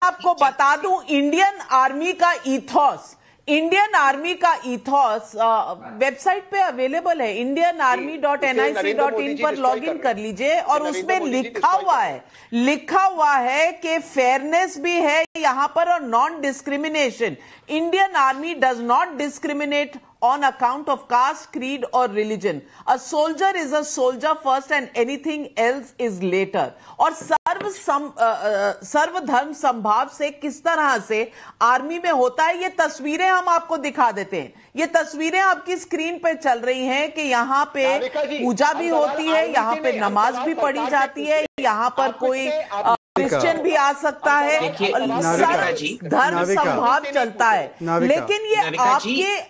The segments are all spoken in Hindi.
आपको बता दूं, इंडियन आर्मी का ईथॉस वेबसाइट पे अवेलेबल है, indianarmy.nic.in पर लॉगिन कर लीजिए और उसमें लिखा हुआ है कि फेयरनेस भी है यहां पर और non discrimination. Indian army does not discriminate on account of caste, creed or religion. A soldier is a soldier first and anything else is later. और सर्वधर्म संभाव से किस तरह से आर्मी में होता है, ये तस्वीरें हम आपको दिखा देते हैं। ये तस्वीरें आपकी स्क्रीन पे चल रही हैं कि यहाँ पे पूजा भी होती है, यहाँ पे नमाज भी पढ़ी जाती है, यहाँ पर कोई क्रिश्चियन भी आ सकता है, धर्म संभाव चलता है। लेकिन ये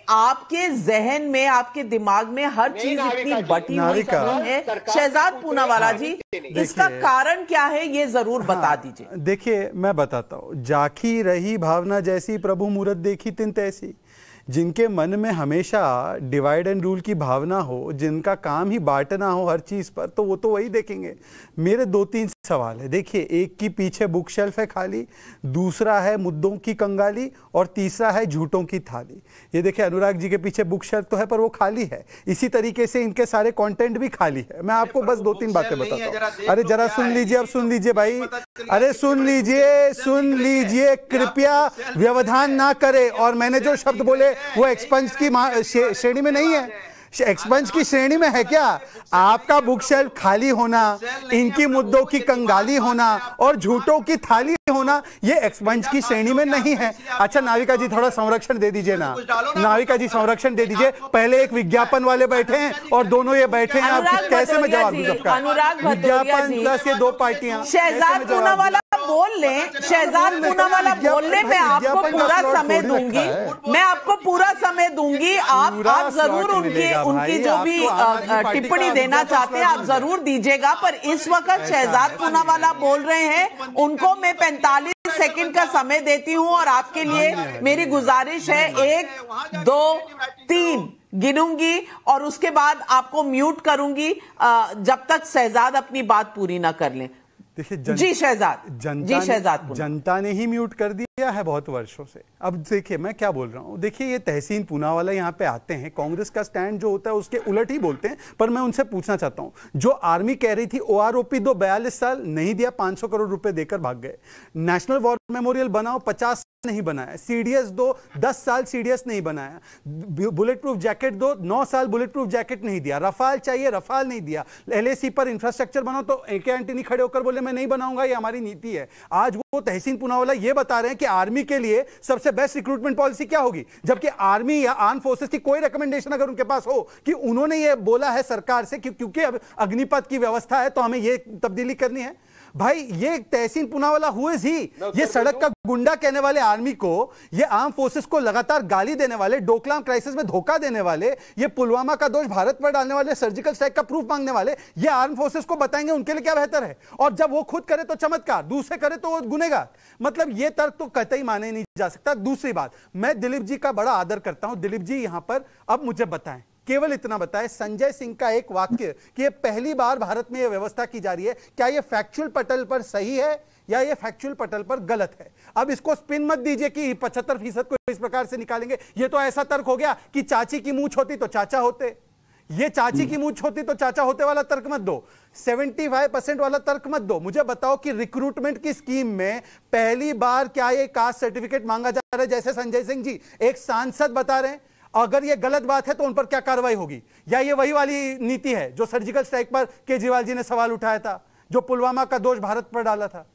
आपके जहन में, आपके दिमाग में हर चीज इतनी बटी हुई है। शहजाद पूनावाला जी, इसका कारण क्या है, ये जरूर बता दीजिए। देखिए, मैं बताता हूँ। जाखी रही भावना जैसी, प्रभु मूरत देखी तिन तैसी। जिनके मन में हमेशा डिवाइड एंड रूल की भावना हो, जिनका काम ही बांटना हो हर चीज पर, तो वो तो वही देखेंगे। मेरे 2-3 सवाल है। देखिए, एक की पीछे बुक शेल्फ है खाली, दूसरा है मुद्दों की कंगाली और तीसरा है झूठों की थाली। ये देखिए, अनुराग जी के पीछे बुक शेल्फ तो है पर वो खाली है। इसी तरीके से इनके सारे कंटेंट भी खाली है। मैं आपको बस 2-3 बातें बताता हूँ। अरे जरा सुन लीजिए, अब सुन लीजिए भाई, अरे सुन लीजिए, कृपया व्यवधान ना करे। और मैंने जो शब्द बोले वो एक्सपंज की श्रेणी में नहीं है। एक्सपंज की श्रेणी में है क्या? आपका बुक शेल्फ खाली होना, इनकी मुद्दों की कंगाली होना और झूठों की थाली होना, ये एक्सपंज की श्रेणी में नहीं है। अच्छा नाविका जी, थोड़ा संरक्षण दे दीजिए ना। नाविका जी, संरक्षण दे दीजिए। पहले एक विज्ञापन वाले बैठे हैं और दोनों ये बैठे हैं। आप कैसे मैं जवाब दूं सबका? विज्ञापन प्लस ये 2 पार्टियां। शहजाद पूनावाला बोल लें, शहजाद पूनावाला बोलने में आपको पूरा समय दूंगी, मैं आपको पूरा समय दूंगी। आप जरूर उनकी जो भी टिप्पणी देना चाहते हैं आप जरूर दीजिएगा। पर इस वक्त शहजाद पूनावाला बोल रहे हैं, उनको मैं 45 सेकंड का समय देती हूं और आपके लिए मेरी गुजारिश है 1, 2, 3 गिनूंगी और उसके बाद आपको म्यूट करूंगी जब तक शहजाद अपनी बात पूरी ना कर लें। देखिए, जी शहजाद, जनता ने ही म्यूट कर दिया है बहुत वर्षों से। अब देखिए मैं क्या बोल रहा हूं। देखिए, ये तहसीन पूनावाला यहाँ पे आते हैं, कांग्रेस का स्टैंड जो होता है उसके उलट ही बोलते हैं। पर मैं उनसे पूछना चाहता हूं, जो आर्मी कह रही थी OROP दो 42 साल नहीं दिया, 500 करोड़ रुपए देकर भाग गए। नेशनल वॉर मेमोरियल बनाओ, 50 नहीं बनाया। CDS दो, 10 साल CDS नहीं बनाया। बुलेट प्रूफ जैकेट दो, 9 साल बुलेट प्रूफ जैकेट नहीं दिया। रफाल चाहिए, रफाल नहीं दिया। LAC पर इंफ्रास्ट्रक्चर बनाओ तो AK एंटनी खड़े होकर बोले मैं नहीं बनाऊंगा, ये हमारी नीति है। आज वो तहसीन पूनावाला ये बता रहे हैं कि आर्मी के लिए सबसे बेस्ट रिक्रूटमेंट पॉलिसी क्या होगी, जबकि आर्मी या आर्म फोर्सेस की कोई रिकमेंडेशन अगर उनके पास हो कि उन्होंने ये बोला है सरकार से कि क्योंकि अब अग्निपथ की व्यवस्था है तो हमें ये तब्दीली करनी है। भाई, ये तहसीन पूनावाला हुए ही ये सड़क का गुंडा कहने वाले आर्मी को, ये आर्म फोर्सेस को लगातार गाली देने वाले, डोकलाम क्राइसिस में धोखा देने वाले, ये पुलवामा का दोष भारत पर डालने वाले, सर्जिकल स्ट्राइक का प्रूफ मांगने वाले, ये आर्म फोर्सेस को बताएंगे उनके लिए क्या बेहतर है। और जब वो खुद करे तो चमत्कार, दूसरे करे तो वो गुनेगार। मतलब ये तर्क तो कतई माने नहीं जा सकता। दूसरी बात, मैं दिलीप जी का बड़ा आदर करता हूं। दिलीप जी यहां पर अब मुझे बताएं, केवल इतना बताएं, संजय सिंह का एक वाक्य कि ये पहली बार भारत में यह व्यवस्था की जा रही है, क्या यह फैक्चुअल पटल पर सही है या ये फैक्चुअल पटल पर गलत है? अब इसको स्पिन मत दीजिए कि 75% को इस प्रकार से निकालेंगे। ये तो ऐसा तर्क हो गया कि चाची की मूंछ होती तो चाचा होते, ये चाची की मूंछ होती तो चाचा होते वाला तर्क मत दो। 75% वाला तर्क मत दो। मुझे बताओ कि रिक्रूटमेंट की स्कीम में पहली बार क्या ये कास्ट सर्टिफिकेट मांगा जा रहा है, जैसे संजय सिंह जी एक सांसद बता रहे हैं? अगर ये गलत बात है तो उन पर क्या कार्रवाई होगी? या ये वही वाली नीति है जो सर्जिकल स्ट्राइक पर केजरीवाल जी ने सवाल उठाया था, जो पुलवामा का दोष भारत पर डाला था?